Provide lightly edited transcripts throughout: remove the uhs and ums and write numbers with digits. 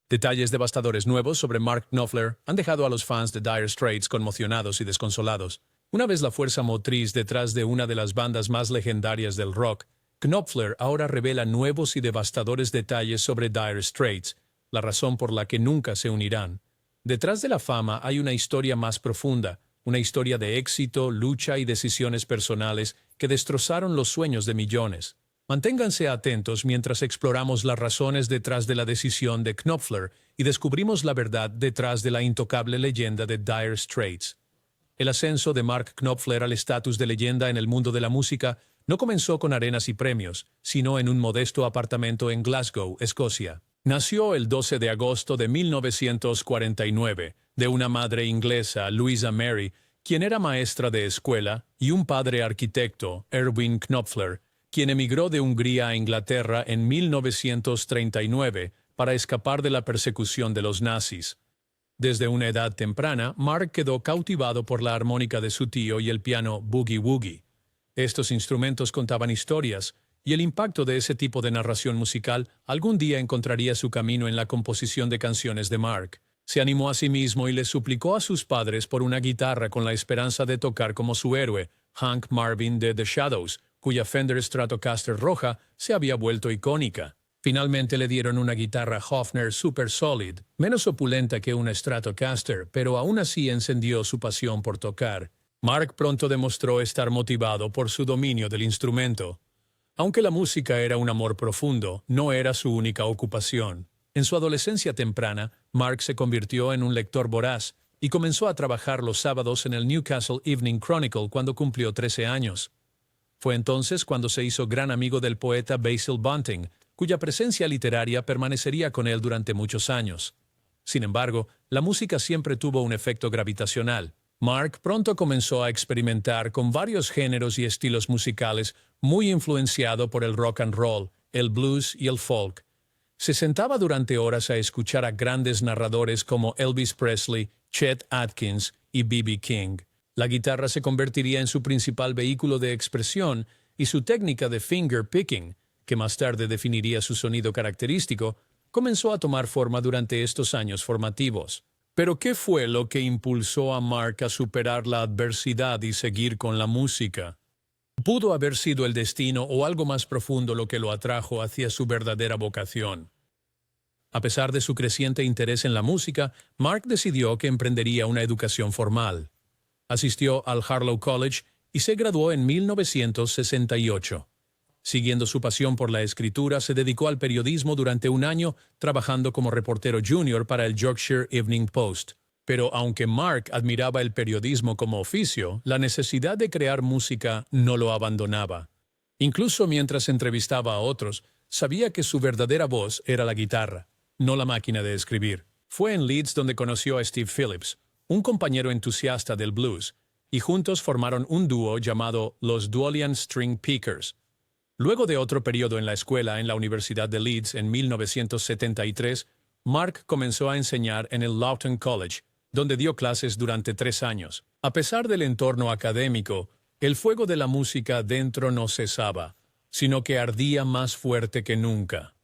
Detalles devastadores nuevos sobre Mark Knopfler han dejado a los fans de Dire Straits conmocionados y desconsolados. Una vez la fuerza motriz detrás de una de las bandas más legendarias del rock, Knopfler ahora revela nuevos y devastadores detalles sobre Dire Straits, la razón por la que nunca se unirán. Detrás de la fama hay una historia más profunda, una historia de éxito, lucha y decisiones personales que destrozaron los sueños de millones. Manténganse atentos mientras exploramos las razones detrás de la decisión de Knopfler y descubrimos la verdad detrás de la intocable leyenda de Dire Straits. El ascenso de Mark Knopfler al estatus de leyenda en el mundo de la música no comenzó con arenas y premios, sino en un modesto apartamento en Glasgow, Escocia. Nació el 12 de agosto de 1949, de una madre inglesa, Louisa Mary, quien era maestra de escuela, y un padre arquitecto, Erwin Knopfler, quien emigró de Hungría a Inglaterra en 1939 para escapar de la persecución de los nazis. Desde una edad temprana, Mark quedó cautivado por la armónica de su tío y el piano boogie woogie. Estos instrumentos contaban historias, y el impacto de ese tipo de narración musical algún día encontraría su camino en la composición de canciones de Mark. Se animó a sí mismo y le suplicó a sus padres por una guitarra con la esperanza de tocar como su héroe, Hank Marvin de The Shadows, cuya Fender Stratocaster roja se había vuelto icónica. Finalmente le dieron una guitarra Hofner Super Solid, menos opulenta que una Stratocaster, pero aún así encendió su pasión por tocar. Mark pronto demostró estar motivado por su dominio del instrumento. Aunque la música era un amor profundo, no era su única ocupación. En su adolescencia temprana, Mark se convirtió en un lector voraz y comenzó a trabajar los sábados en el Newcastle Evening Chronicle cuando cumplió 13 años. Fue entonces cuando se hizo gran amigo del poeta Basil Bunting, cuya presencia literaria permanecería con él durante muchos años. Sin embargo, la música siempre tuvo un efecto gravitacional. Mark pronto comenzó a experimentar con varios géneros y estilos musicales, muy influenciado por el rock and roll, el blues y el folk. Se sentaba durante horas a escuchar a grandes narradores como Elvis Presley, Chet Atkins y B.B. King. La guitarra se convertiría en su principal vehículo de expresión y su técnica de finger picking, que más tarde definiría su sonido característico, comenzó a tomar forma durante estos años formativos. Pero ¿qué fue lo que impulsó a Mark a superar la adversidad y seguir con la música? Pudo haber sido el destino o algo más profundo lo que lo atrajo hacia su verdadera vocación. A pesar de su creciente interés en la música, Mark decidió que emprendería una educación formal. Asistió al Harlow College y se graduó en 1968. Siguiendo su pasión por la escritura, se dedicó al periodismo durante un año, trabajando como reportero junior para el Yorkshire Evening Post. Pero aunque Mark admiraba el periodismo como oficio, la necesidad de crear música no lo abandonaba. Incluso mientras entrevistaba a otros, sabía que su verdadera voz era la guitarra, no la máquina de escribir. Fue en Leeds donde conoció a Steve Phillips, un compañero entusiasta del blues, y juntos formaron un dúo llamado los Duolian String Pickers. Luego de otro periodo en la escuela en la Universidad de Leeds en 1973, Mark comenzó a enseñar en el Loughton College, donde dio clases durante 3 años. A pesar del entorno académico, el fuego de la música dentro no cesaba, sino que ardía más fuerte que nunca.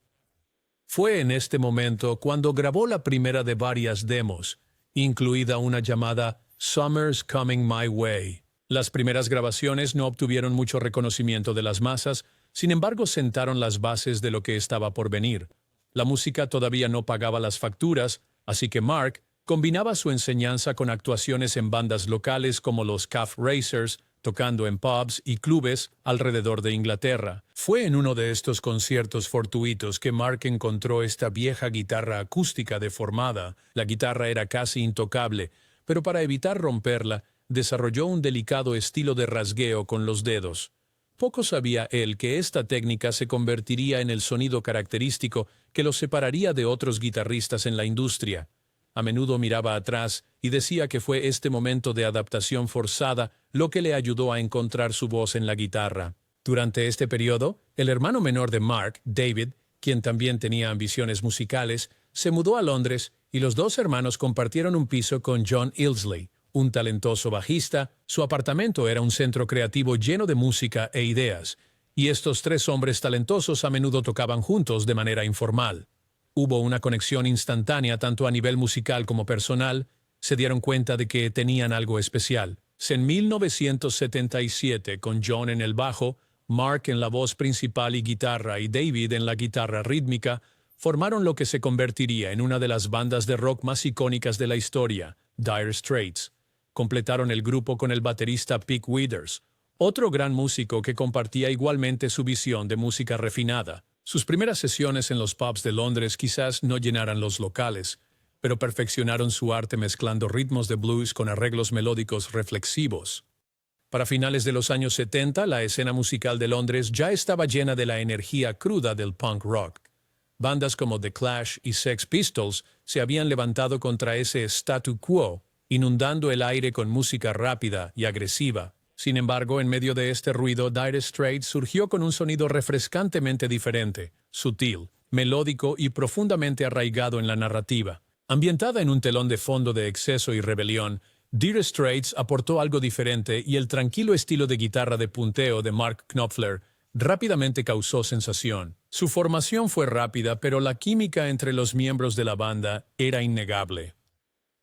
Fue en este momento cuando grabó la primera de varias demos, incluida una llamada Summer's Coming My Way. Las primeras grabaciones no obtuvieron mucho reconocimiento de las masas, sin embargo sentaron las bases de lo que estaba por venir. La música todavía no pagaba las facturas, así que Mark combinaba su enseñanza con actuaciones en bandas locales como los Calf Racers, tocando en pubs y clubes alrededor de Inglaterra. Fue en uno de estos conciertos fortuitos que Mark encontró esta vieja guitarra acústica deformada. La guitarra era casi intocable, pero para evitar romperla, desarrolló un delicado estilo de rasgueo con los dedos. Poco sabía él que esta técnica se convertiría en el sonido característico que lo separaría de otros guitarristas en la industria. A menudo miraba atrás y decía que fue este momento de adaptación forzada lo que le ayudó a encontrar su voz en la guitarra. Durante este periodo, el hermano menor de Mark, David, quien también tenía ambiciones musicales, se mudó a Londres y los dos hermanos compartieron un piso con John Ilsley, un talentoso bajista. Su apartamento era un centro creativo lleno de música e ideas, y estos 3 hombres talentosos a menudo tocaban juntos de manera informal. Hubo una conexión instantánea tanto a nivel musical como personal. Se dieron cuenta de que tenían algo especial. En 1977, con John en el bajo, Mark en la voz principal y guitarra y David en la guitarra rítmica, formaron lo que se convertiría en una de las bandas de rock más icónicas de la historia, Dire Straits. Completaron el grupo con el baterista Pete Withers, otro gran músico que compartía igualmente su visión de música refinada. Sus primeras sesiones en los pubs de Londres quizás no llenaran los locales, pero perfeccionaron su arte mezclando ritmos de blues con arreglos melódicos reflexivos. Para finales de los años 70, la escena musical de Londres ya estaba llena de la energía cruda del punk rock. Bandas como The Clash y Sex Pistols se habían levantado contra ese statu quo, inundando el aire con música rápida y agresiva. Sin embargo, en medio de este ruido, Dire Straits surgió con un sonido refrescantemente diferente, sutil, melódico y profundamente arraigado en la narrativa. Ambientada en un telón de fondo de exceso y rebelión, Dire Straits aportó algo diferente y el tranquilo estilo de guitarra de punteo de Mark Knopfler rápidamente causó sensación. Su formación fue rápida, pero la química entre los miembros de la banda era innegable.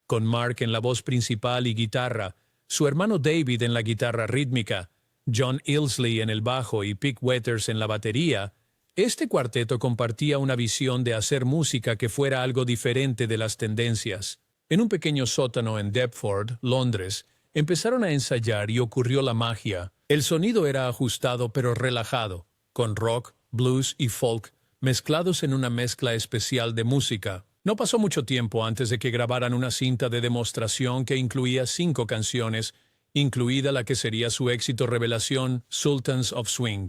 Con Mark en la voz principal y guitarra, su hermano David en la guitarra rítmica, John Illsley en el bajo y Pete Withers en la batería, este cuarteto compartía una visión de hacer música que fuera algo diferente de las tendencias. En un pequeño sótano en Deptford, Londres, empezaron a ensayar y ocurrió la magia. El sonido era ajustado pero relajado, con rock, blues y folk mezclados en una mezcla especial de música. No pasó mucho tiempo antes de que grabaran una cinta de demostración que incluía 5 canciones, incluida la que sería su éxito revelación, Sultans of Swing.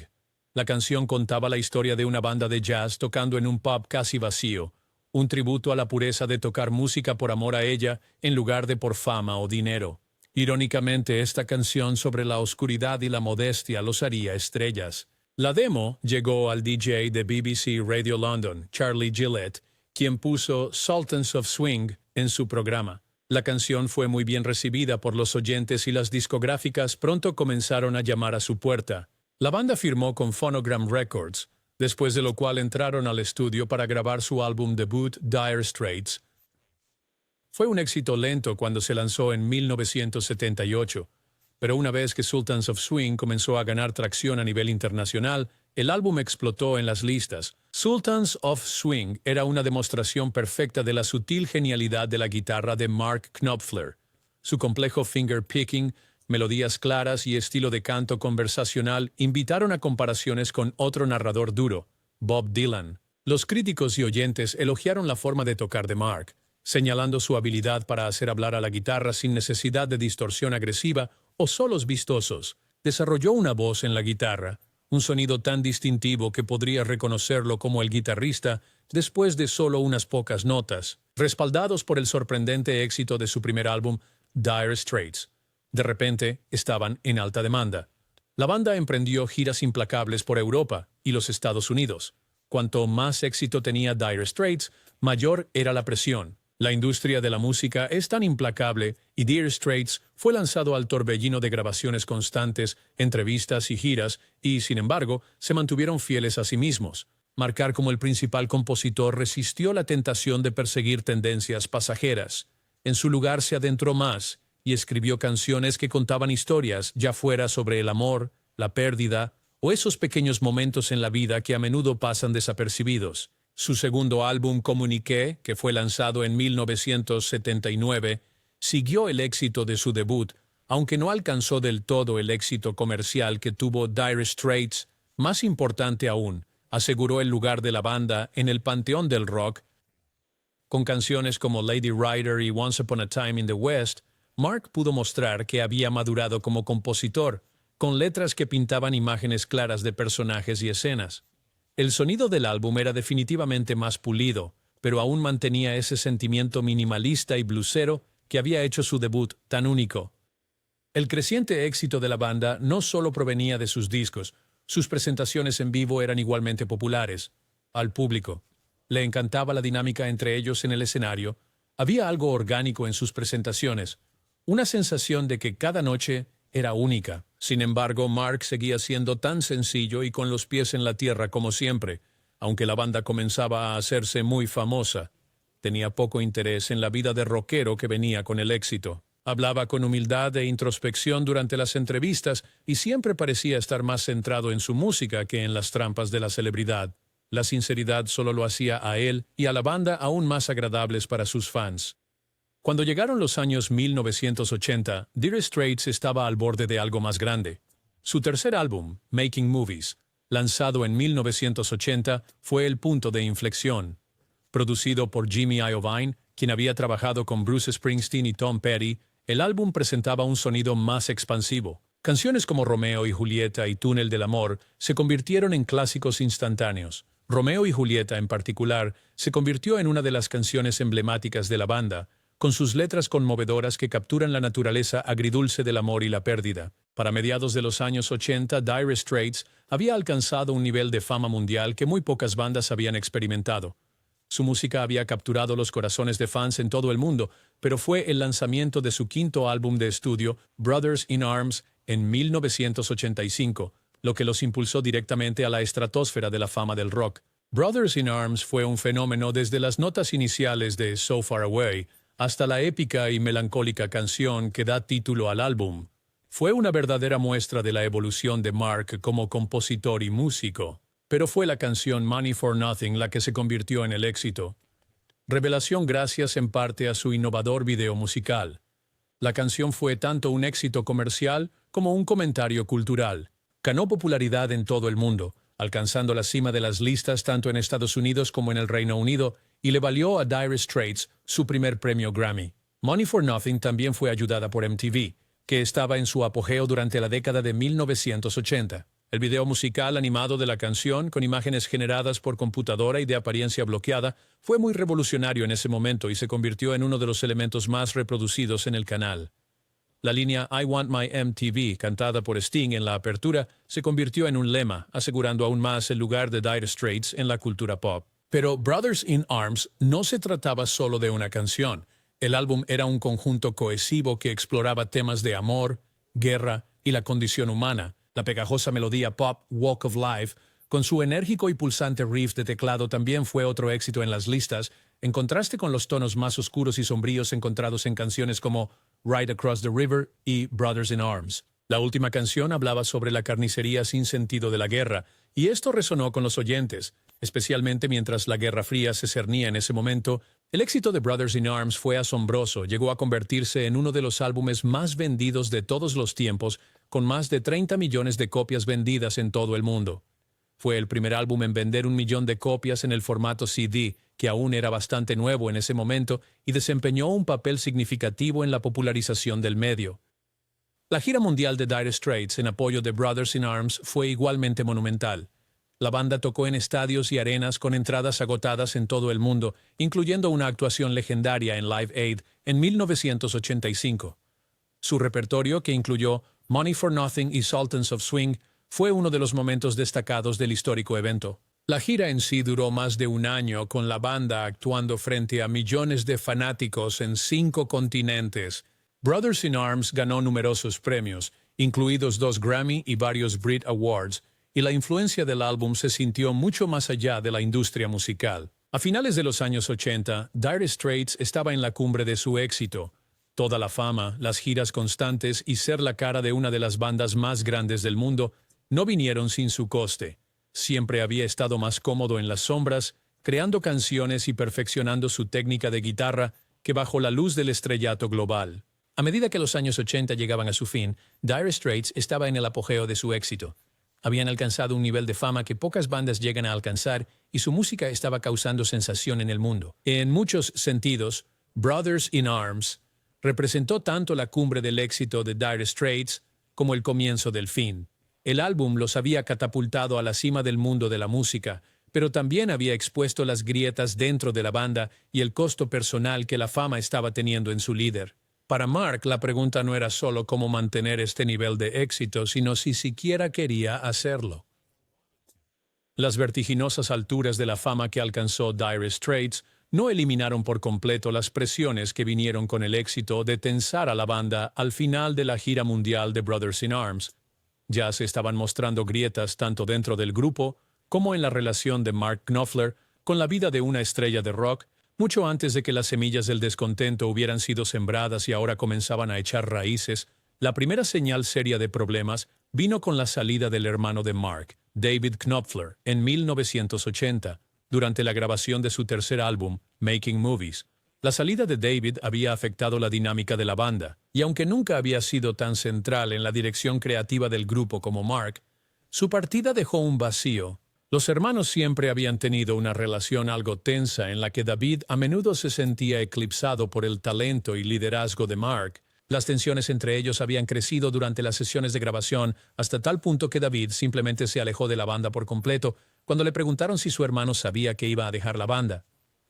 La canción contaba la historia de una banda de jazz tocando en un pub casi vacío, un tributo a la pureza de tocar música por amor a ella en lugar de por fama o dinero. Irónicamente, esta canción sobre la oscuridad y la modestia los haría estrellas. La demo llegó al DJ de BBC Radio London, Charlie Gillett, quien puso Sultans of Swing en su programa. La canción fue muy bien recibida por los oyentes y las discográficas pronto comenzaron a llamar a su puerta. La banda firmó con Phonogram Records, después de lo cual entraron al estudio para grabar su álbum debut Dire Straits. Fue un éxito lento cuando se lanzó en 1978, pero una vez que Sultans of Swing comenzó a ganar tracción a nivel internacional, el álbum explotó en las listas. Sultans of Swing era una demostración perfecta de la sutil genialidad de la guitarra de Mark Knopfler. Su complejo finger-picking, melodías claras y estilo de canto conversacional invitaron a comparaciones con otro narrador duro, Bob Dylan. Los críticos y oyentes elogiaron la forma de tocar de Mark, señalando su habilidad para hacer hablar a la guitarra sin necesidad de distorsión agresiva o solos vistosos. Desarrolló una voz en la guitarra, un sonido tan distintivo que podría reconocerlo como el guitarrista después de solo unas pocas notas, respaldados por el sorprendente éxito de su primer álbum, Dire Straits. De repente, estaban en alta demanda. La banda emprendió giras implacables por Europa y los Estados Unidos. Cuanto más éxito tenía Dire Straits, mayor era la presión. La industria de la música es tan implacable y Dire Straits fue lanzado al torbellino de grabaciones constantes, entrevistas y giras y, sin embargo, se mantuvieron fieles a sí mismos. Marcar como el principal compositor resistió la tentación de perseguir tendencias pasajeras. En su lugar se adentró más y escribió canciones que contaban historias, ya fuera sobre el amor, la pérdida o esos pequeños momentos en la vida que a menudo pasan desapercibidos. Su segundo álbum, Communiqué, que fue lanzado en 1979, siguió el éxito de su debut, aunque no alcanzó del todo el éxito comercial que tuvo Dire Straits. Más importante aún, aseguró el lugar de la banda en el panteón del rock. Con canciones como Lady Rider y Once Upon a Time in the West, Mark pudo mostrar que había madurado como compositor, con letras que pintaban imágenes claras de personajes y escenas. El sonido del álbum era definitivamente más pulido, pero aún mantenía ese sentimiento minimalista y bluesero que había hecho su debut tan único. El creciente éxito de la banda no solo provenía de sus discos, sus presentaciones en vivo eran igualmente populares. Al público le encantaba la dinámica entre ellos en el escenario. Había algo orgánico en sus presentaciones, una sensación de que cada noche era única. Sin embargo, Mark seguía siendo tan sencillo y con los pies en la tierra como siempre. aunque la banda comenzaba a hacerse muy famosa. Tenía poco interés en la vida de rockero que venía con el éxito. Hablaba con humildad e introspección durante las entrevistas y siempre parecía estar más centrado en su música que en las trampas de la celebridad. La sinceridad solo lo hacía a él y a la banda aún más agradables para sus fans. Cuando llegaron los años 1980, Dire Straits estaba al borde de algo más grande. Su tercer álbum, Making Movies, lanzado en 1980, fue el punto de inflexión. Producido por Jimmy Iovine, quien había trabajado con Bruce Springsteen y Tom Petty, el álbum presentaba un sonido más expansivo. Canciones como Romeo y Julieta y Túnel del Amor se convirtieron en clásicos instantáneos. Romeo y Julieta, en particular, se convirtió en una de las canciones emblemáticas de la banda, con sus letras conmovedoras que capturan la naturaleza agridulce del amor y la pérdida. Para mediados de los años 80, Dire Straits había alcanzado un nivel de fama mundial que muy pocas bandas habían experimentado. Su música había capturado los corazones de fans en todo el mundo, pero fue el lanzamiento de su quinto álbum de estudio, Brothers in Arms, en 1985, lo que los impulsó directamente a la estratosfera de la fama del rock. Brothers in Arms fue un fenómeno desde las notas iniciales de So Far Away hasta la épica y melancólica canción que da título al álbum. Fue una verdadera muestra de la evolución de Mark como compositor y músico. Pero fue la canción Money for Nothing la que se convirtió en el éxito. Revelación gracias en parte a su innovador video musical. La canción fue tanto un éxito comercial como un comentario cultural. Ganó popularidad en todo el mundo, alcanzando la cima de las listas tanto en Estados Unidos como en el Reino Unido, y le valió a Dire Straits su primer premio Grammy. Money for Nothing también fue ayudada por MTV, que estaba en su apogeo durante la década de 1980. El video musical animado de la canción, con imágenes generadas por computadora y de apariencia bloqueada, fue muy revolucionario en ese momento y se convirtió en uno de los elementos más reproducidos en el canal. La línea I Want My MTV, cantada por Sting en la apertura, se convirtió en un lema, asegurando aún más el lugar de Dire Straits en la cultura pop. Pero Brothers in Arms no se trataba solo de una canción. El álbum era un conjunto cohesivo que exploraba temas de amor, guerra y la condición humana. La pegajosa melodía pop Walk of Life, con su enérgico y pulsante riff de teclado, también fue otro éxito en las listas, en contraste con los tonos más oscuros y sombríos encontrados en canciones como Ride Across the River y Brothers in Arms. La última canción hablaba sobre la carnicería sin sentido de la guerra, y esto resonó con los oyentes, especialmente mientras la Guerra Fría se cernía en ese momento. El éxito de Brothers in Arms fue asombroso, llegó a convertirse en uno de los álbumes más vendidos de todos los tiempos, con más de 30 millones de copias vendidas en todo el mundo. Fue el primer álbum en vender 1 millón de copias en el formato CD, que aún era bastante nuevo en ese momento, y desempeñó un papel significativo en la popularización del medio. La gira mundial de Dire Straits en apoyo de Brothers in Arms fue igualmente monumental. La banda tocó en estadios y arenas con entradas agotadas en todo el mundo, incluyendo una actuación legendaria en Live Aid en 1985. Su repertorio, que incluyó Money for Nothing y Sultans of Swing, fue uno de los momentos destacados del histórico evento. La gira en sí duró más de un año, con la banda actuando frente a millones de fanáticos en 5 continentes. Brothers in Arms ganó numerosos premios, incluidos 2 Grammy y varios Brit Awards, y la influencia del álbum se sintió mucho más allá de la industria musical. A finales de los años 80, Dire Straits estaba en la cumbre de su éxito. Toda la fama, las giras constantes y ser la cara de una de las bandas más grandes del mundo no vinieron sin su coste. Siempre había estado más cómodo en las sombras, creando canciones y perfeccionando su técnica de guitarra que bajo la luz del estrellato global. A medida que los años 80 llegaban a su fin, Dire Straits estaba en el apogeo de su éxito. Habían alcanzado un nivel de fama que pocas bandas llegan a alcanzar y su música estaba causando sensación en el mundo. En muchos sentidos, Brothers in Arms representó tanto la cumbre del éxito de Dire Straits como el comienzo del fin. El álbum los había catapultado a la cima del mundo de la música, pero también había expuesto las grietas dentro de la banda y el costo personal que la fama estaba teniendo en su líder. Para Mark, la pregunta no era solo cómo mantener este nivel de éxito, sino si siquiera quería hacerlo. Las vertiginosas alturas de la fama que alcanzó Dire Straits no eliminaron por completo las presiones que vinieron con el éxito de tensar a la banda al final de la gira mundial de Brothers in Arms. Ya se estaban mostrando grietas tanto dentro del grupo como en la relación de Mark Knopfler con la vida de una estrella de rock, mucho antes de que las semillas del descontento hubieran sido sembradas y ahora comenzaban a echar raíces. La primera señal seria de problemas vino con la salida del hermano de Mark, David Knopfler, en 1980, durante la grabación de su tercer álbum, Making Movies. La salida de David había afectado la dinámica de la banda, y aunque nunca había sido tan central en la dirección creativa del grupo como Mark, su partida dejó un vacío. Los hermanos siempre habían tenido una relación algo tensa en la que David a menudo se sentía eclipsado por el talento y liderazgo de Mark. Las tensiones entre ellos habían crecido durante las sesiones de grabación hasta tal punto que David simplemente se alejó de la banda por completo cuando le preguntaron si su hermano sabía que iba a dejar la banda.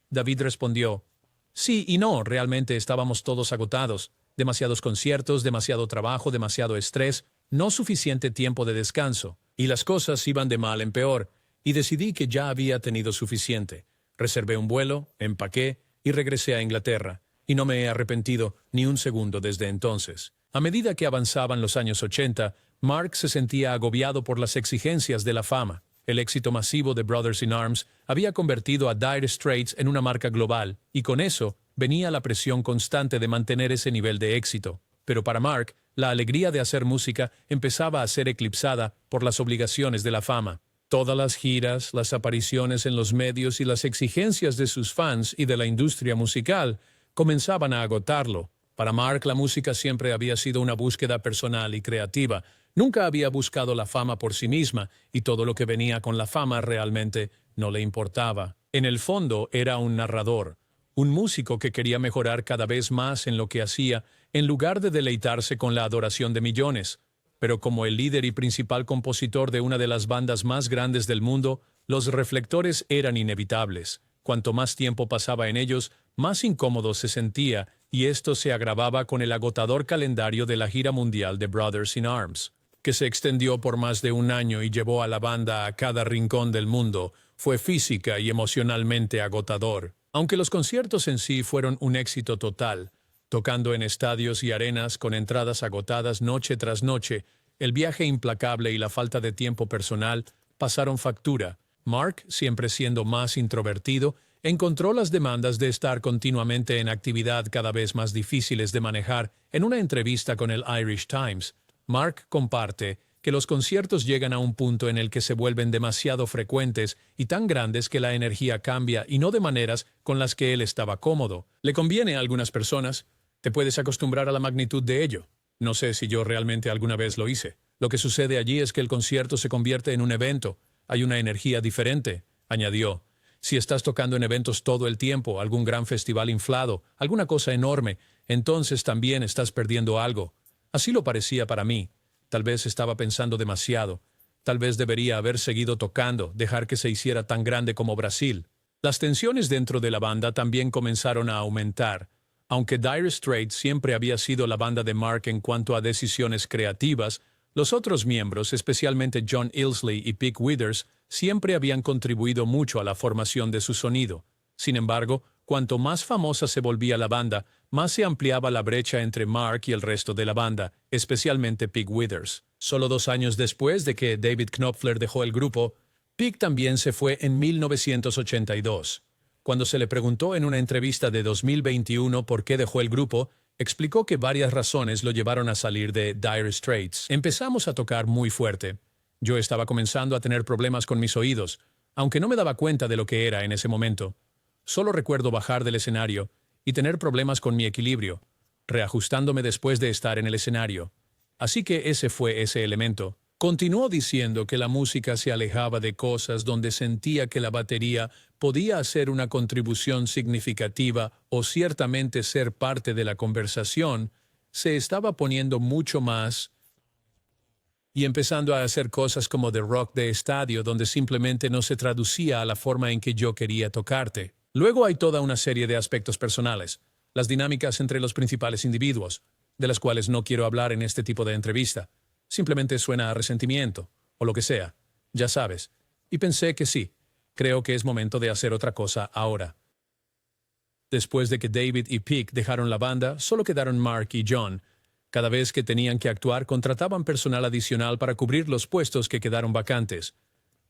David respondió: sí y no, realmente estábamos todos agotados. Demasiados conciertos, demasiado trabajo, demasiado estrés, no suficiente tiempo de descanso. Y las cosas iban de mal en peor, y decidí que ya había tenido suficiente. Reservé un vuelo, empaqué y regresé a Inglaterra, y no me he arrepentido ni un segundo desde entonces. A medida que avanzaban los años 80, Mark se sentía agobiado por las exigencias de la fama. El éxito masivo de Brothers in Arms había convertido a Dire Straits en una marca global, y con eso venía la presión constante de mantener ese nivel de éxito. Pero para Mark, la alegría de hacer música empezaba a ser eclipsada por las obligaciones de la fama. Todas las giras, las apariciones en los medios y las exigencias de sus fans y de la industria musical comenzaban a agotarlo. Para Mark, la música siempre había sido una búsqueda personal y creativa. Nunca había buscado la fama por sí misma, y todo lo que venía con la fama realmente no le importaba. En el fondo era un narrador, un músico que quería mejorar cada vez más en lo que hacía, en lugar de deleitarse con la adoración de millones. Pero como el líder y principal compositor de una de las bandas más grandes del mundo, los reflectores eran inevitables. Cuanto más tiempo pasaba en ellos, más incómodo se sentía, y esto se agravaba con el agotador calendario de la gira mundial de Brothers in Arms, que se extendió por más de un año y llevó a la banda a cada rincón del mundo. Fue física y emocionalmente agotador. Aunque los conciertos en sí fueron un éxito total, tocando en estadios y arenas con entradas agotadas noche tras noche, el viaje implacable y la falta de tiempo personal pasaron factura. Mark, siempre siendo más introvertido, encontró las demandas de estar continuamente en actividad cada vez más difíciles de manejar. En una entrevista con el Irish Times, Mark comparte que los conciertos llegan a un punto en el que se vuelven demasiado frecuentes y tan grandes que la energía cambia y no de maneras con las que él estaba cómodo. Le conviene a algunas personas. Te puedes acostumbrar a la magnitud de ello. No sé si yo realmente alguna vez lo hice. Lo que sucede allí es que el concierto se convierte en un evento. Hay una energía diferente, añadió. Si estás tocando en eventos todo el tiempo, algún gran festival inflado, alguna cosa enorme, entonces también estás perdiendo algo. Así lo parecía para mí. Tal vez estaba pensando demasiado. Tal vez debería haber seguido tocando, dejar que se hiciera tan grande como Brasil. Las tensiones dentro de la banda también comenzaron a aumentar. Aunque Dire Straits siempre había sido la banda de Mark en cuanto a decisiones creativas, los otros miembros, especialmente John Illsley y Pete Withers, siempre habían contribuido mucho a la formación de su sonido. Sin embargo, cuanto más famosa se volvía la banda, más se ampliaba la brecha entre Mark y el resto de la banda, especialmente Pete Withers. Solo 2 años después de que David Knopfler dejó el grupo, Pete también se fue en 1982. Cuando se le preguntó en una entrevista de 2021 por qué dejó el grupo, explicó que varias razones lo llevaron a salir de Dire Straits. Empezamos a tocar muy fuerte. Yo estaba comenzando a tener problemas con mis oídos, aunque no me daba cuenta de lo que era en ese momento. Solo recuerdo bajar del escenario y tener problemas con mi equilibrio, reajustándome después de estar en el escenario. Así que ese fue ese elemento. Continuó diciendo que la música se alejaba de cosas donde sentía que la batería podía hacer una contribución significativa o ciertamente ser parte de la conversación, se estaba poniendo mucho más y empezando a hacer cosas como de rock de estadio donde simplemente no se traducía a la forma en que yo quería tocarte. Luego hay toda una serie de aspectos personales, las dinámicas entre los principales individuos, de las cuales no quiero hablar en este tipo de entrevista. Simplemente suena a resentimiento, o lo que sea, ya sabes. Y pensé que sí, creo que es momento de hacer otra cosa ahora. Después de que David y Pete dejaron la banda, solo quedaron Mark y John. Cada vez que tenían que actuar, contrataban personal adicional para cubrir los puestos que quedaron vacantes.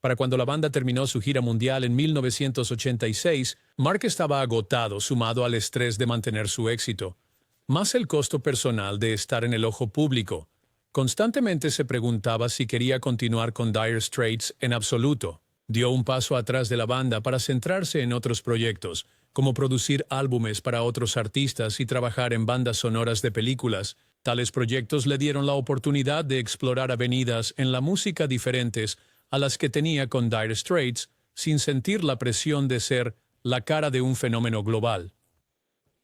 Para cuando la banda terminó su gira mundial en 1986, Mark estaba agotado sumado al estrés de mantener su éxito, más el costo personal de estar en el ojo público. Constantemente se preguntaba si quería continuar con Dire Straits en absoluto. Dio un paso atrás de la banda para centrarse en otros proyectos, como producir álbumes para otros artistas y trabajar en bandas sonoras de películas. Tales proyectos le dieron la oportunidad de explorar avenidas en la música diferentes a las que tenía con Dire Straits, sin sentir la presión de ser la cara de un fenómeno global.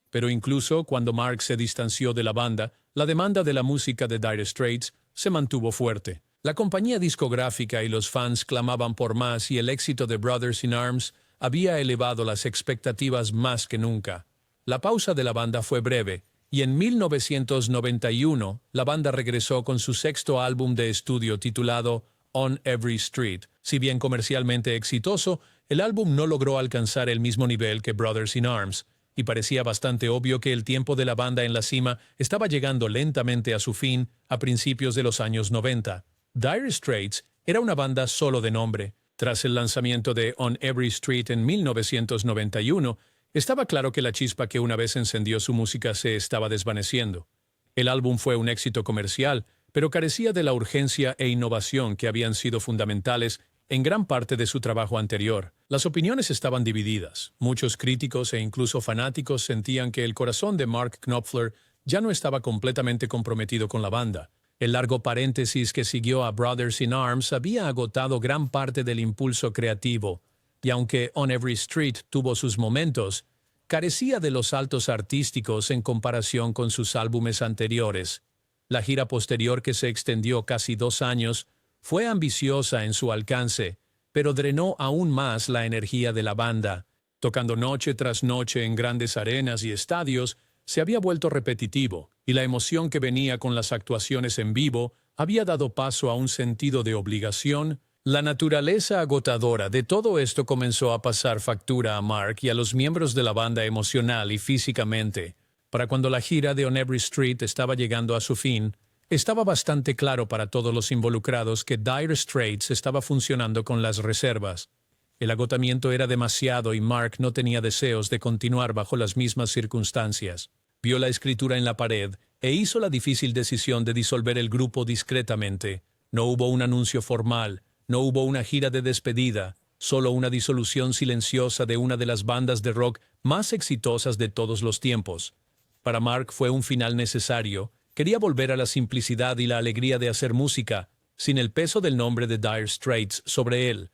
Pero incluso cuando Mark se distanció de la banda, la demanda de la música de Dire Straits se mantuvo fuerte. La compañía discográfica y los fans clamaban por más y el éxito de Brothers in Arms había elevado las expectativas más que nunca. La pausa de la banda fue breve, y en 1991 la banda regresó con su sexto álbum de estudio titulado On Every Street. Si bien comercialmente exitoso, el álbum no logró alcanzar el mismo nivel que Brothers in Arms, y parecía bastante obvio que el tiempo de la banda en la cima estaba llegando lentamente a su fin a principios de los años 90. Dire Straits era una banda solo de nombre. Tras el lanzamiento de On Every Street en 1991, estaba claro que la chispa que una vez encendió su música se estaba desvaneciendo. El álbum fue un éxito comercial, pero carecía de la urgencia e innovación que habían sido fundamentales en gran parte de su trabajo anterior. Las opiniones estaban divididas. Muchos críticos e incluso fanáticos sentían que el corazón de Mark Knopfler ya no estaba completamente comprometido con la banda. El largo paréntesis que siguió a Brothers in Arms había agotado gran parte del impulso creativo, y aunque On Every Street tuvo sus momentos, carecía de los saltos artísticos en comparación con sus álbumes anteriores. La gira posterior, que se extendió casi 2 años, fue ambiciosa en su alcance, pero drenó aún más la energía de la banda. Tocando noche tras noche en grandes arenas y estadios, se había vuelto repetitivo, y la emoción que venía con las actuaciones en vivo había dado paso a un sentido de obligación. La naturaleza agotadora de todo esto comenzó a pasar factura a Mark y a los miembros de la banda emocional y físicamente. Para cuando la gira de On Every Street estaba llegando a su fin, estaba bastante claro para todos los involucrados que Dire Straits estaba funcionando con las reservas. El agotamiento era demasiado y Mark no tenía deseos de continuar bajo las mismas circunstancias. Vio la escritura en la pared e hizo la difícil decisión de disolver el grupo discretamente. No hubo un anuncio formal, no hubo una gira de despedida, solo una disolución silenciosa de una de las bandas de rock más exitosas de todos los tiempos. Para Mark fue un final necesario. Quería volver a la simplicidad y la alegría de hacer música, sin el peso del nombre de Dire Straits sobre él.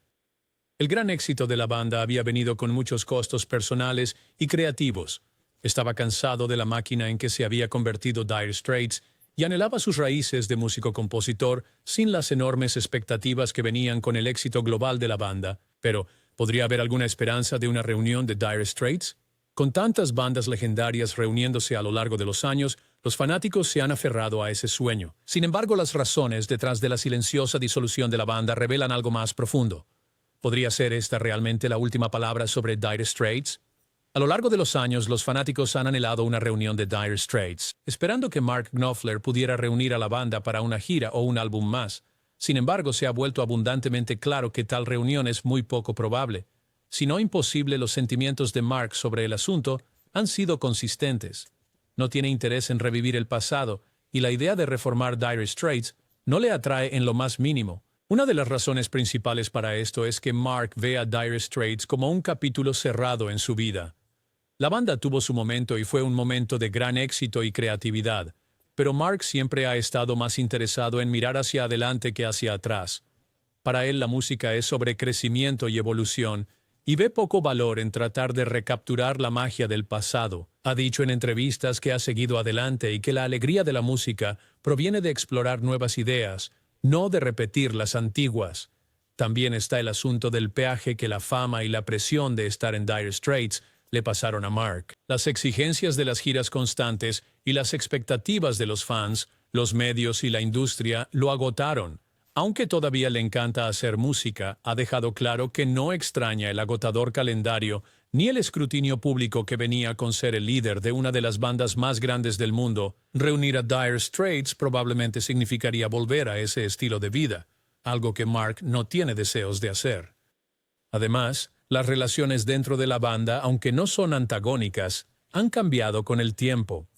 El gran éxito de la banda había venido con muchos costos personales y creativos. Estaba cansado de la máquina en que se había convertido Dire Straits y anhelaba sus raíces de músico-compositor sin las enormes expectativas que venían con el éxito global de la banda. Pero, ¿podría haber alguna esperanza de una reunión de Dire Straits? Con tantas bandas legendarias reuniéndose a lo largo de los años, los fanáticos se han aferrado a ese sueño. Sin embargo, las razones detrás de la silenciosa disolución de la banda revelan algo más profundo. ¿Podría ser esta realmente la última palabra sobre Dire Straits? A lo largo de los años, los fanáticos han anhelado una reunión de Dire Straits, esperando que Mark Knopfler pudiera reunir a la banda para una gira o un álbum más. Sin embargo, se ha vuelto abundantemente claro que tal reunión es muy poco probable. Si no imposible, los sentimientos de Mark sobre el asunto han sido consistentes. No tiene interés en revivir el pasado, y la idea de reformar Dire Straits no le atrae en lo más mínimo. Una de las razones principales para esto es que Mark ve a Dire Straits como un capítulo cerrado en su vida. La banda tuvo su momento y fue un momento de gran éxito y creatividad, pero Mark siempre ha estado más interesado en mirar hacia adelante que hacia atrás. Para él la música es sobre crecimiento y evolución, y ve poco valor en tratar de recapturar la magia del pasado. Ha dicho en entrevistas que ha seguido adelante y que la alegría de la música proviene de explorar nuevas ideas, no de repetir las antiguas. También está el asunto del peaje que la fama y la presión de estar en Dire Straits le pasaron a Mark. Las exigencias de las giras constantes y las expectativas de los fans, los medios y la industria lo agotaron. Aunque todavía le encanta hacer música, ha dejado claro que no extraña el agotador calendario ni el escrutinio público que venía con ser el líder de una de las bandas más grandes del mundo. Reunir a Dire Straits probablemente significaría volver a ese estilo de vida. algo que Mark no tiene deseos de hacer. Además, las relaciones dentro de la banda, aunque no son antagónicas, han cambiado con el tiempo.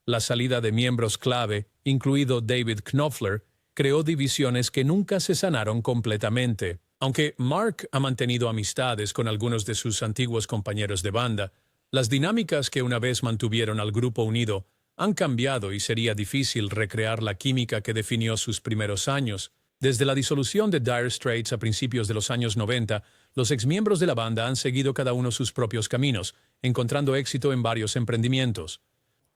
La salida de miembros clave, incluido David Knopfler, creó divisiones que nunca se sanaron completamente. Aunque Mark ha mantenido amistades con algunos de sus antiguos compañeros de banda, las dinámicas que una vez mantuvieron al grupo unido han cambiado y sería difícil recrear la química que definió sus primeros años. Desde la disolución de Dire Straits a principios de los años 90, los exmiembros de la banda han seguido cada uno sus propios caminos, encontrando éxito en varios emprendimientos.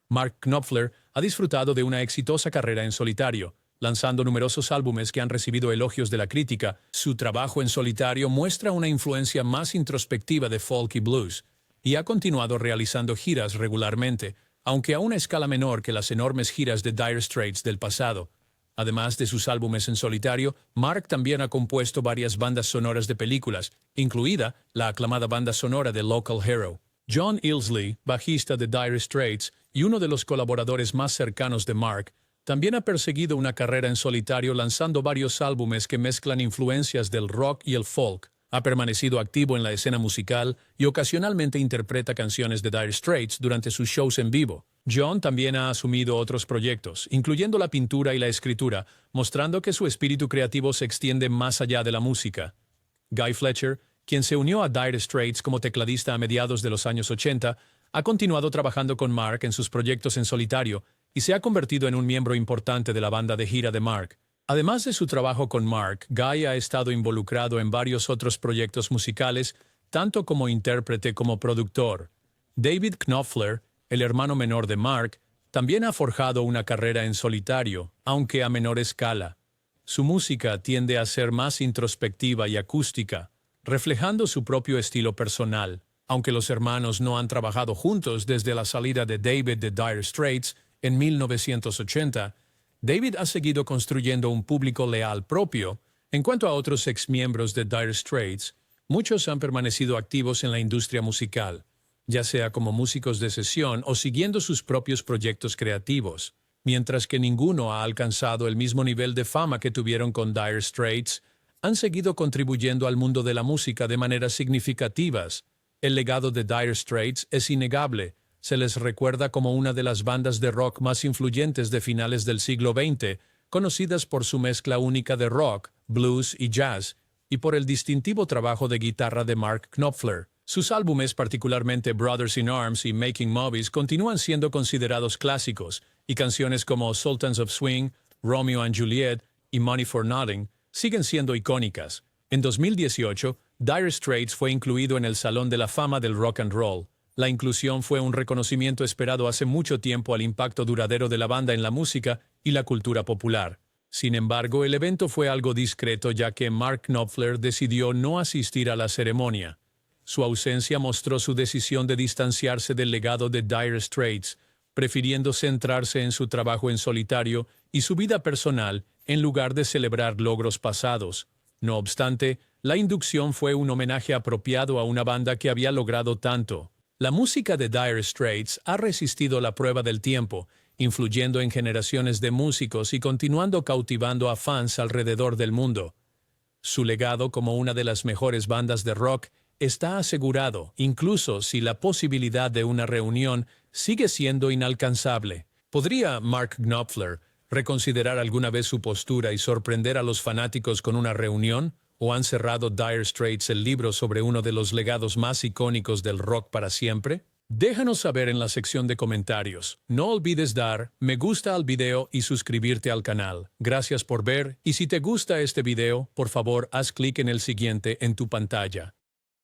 Mark Knopfler ha disfrutado de una exitosa carrera en solitario, lanzando numerosos álbumes que han recibido elogios de la crítica. Su trabajo en solitario muestra una influencia más introspectiva de folk y blues, y ha continuado realizando giras regularmente, aunque a una escala menor que las enormes giras de Dire Straits del pasado. Además de sus álbumes en solitario, Mark también ha compuesto varias bandas sonoras de películas, incluida la aclamada banda sonora de Local Hero. John Illsley, bajista de Dire Straits y uno de los colaboradores más cercanos de Mark, también ha perseguido una carrera en solitario lanzando varios álbumes que mezclan influencias del rock y el folk. Ha permanecido activo en la escena musical y ocasionalmente interpreta canciones de Dire Straits durante sus shows en vivo. John también ha asumido otros proyectos, incluyendo la pintura y la escritura, mostrando que su espíritu creativo se extiende más allá de la música. Guy Fletcher, quien se unió a Dire Straits como tecladista a mediados de los años 80, ha continuado trabajando con Mark en sus proyectos en solitario y se ha convertido en un miembro importante de la banda de gira de Mark. Además de su trabajo con Mark, Guy ha estado involucrado en varios otros proyectos musicales, tanto como intérprete como productor. David Knopfler, el hermano menor de Mark, también ha forjado una carrera en solitario, aunque a menor escala. Su música tiende a ser más introspectiva y acústica, reflejando su propio estilo personal. Aunque los hermanos no han trabajado juntos desde la salida de David de Dire Straits en 1980, David ha seguido construyendo un público leal propio. En cuanto a otros exmiembros de Dire Straits, muchos han permanecido activos en la industria musical, ya sea como músicos de sesión o siguiendo sus propios proyectos creativos. Mientras que ninguno ha alcanzado el mismo nivel de fama que tuvieron con Dire Straits, han seguido contribuyendo al mundo de la música de maneras significativas. El legado de Dire Straits es innegable. Se les recuerda como una de las bandas de rock más influyentes de finales del siglo XX, conocidas por su mezcla única de rock, blues y jazz, y por el distintivo trabajo de guitarra de Mark Knopfler. Sus álbumes, particularmente Brothers in Arms y Making Movies, continúan siendo considerados clásicos, y canciones como Sultans of Swing, Romeo and Juliet y Money for Nothing siguen siendo icónicas. En 2018, Dire Straits fue incluido en el Salón de la Fama del Rock and Roll. La inclusión fue un reconocimiento esperado hace mucho tiempo al impacto duradero de la banda en la música y la cultura popular. Sin embargo, el evento fue algo discreto ya que Mark Knopfler decidió no asistir a la ceremonia. Su ausencia mostró su decisión de distanciarse del legado de Dire Straits, prefiriendo centrarse en su trabajo en solitario y su vida personal en lugar de celebrar logros pasados. No obstante, la inducción fue un homenaje apropiado a una banda que había logrado tanto. La música de Dire Straits ha resistido la prueba del tiempo, influyendo en generaciones de músicos y continuando cautivando a fans alrededor del mundo. Su legado como una de las mejores bandas de rock está asegurado, incluso si la posibilidad de una reunión sigue siendo inalcanzable. ¿Podría Mark Knopfler reconsiderar alguna vez su postura y sorprender a los fanáticos con una reunión? ¿O han cerrado Dire Straits el libro sobre uno de los legados más icónicos del rock para siempre? Déjanos saber en la sección de comentarios. No olvides dar me gusta al video y suscribirte al canal. Gracias por ver, y si te gusta este video, por favor haz clic en el siguiente en tu pantalla.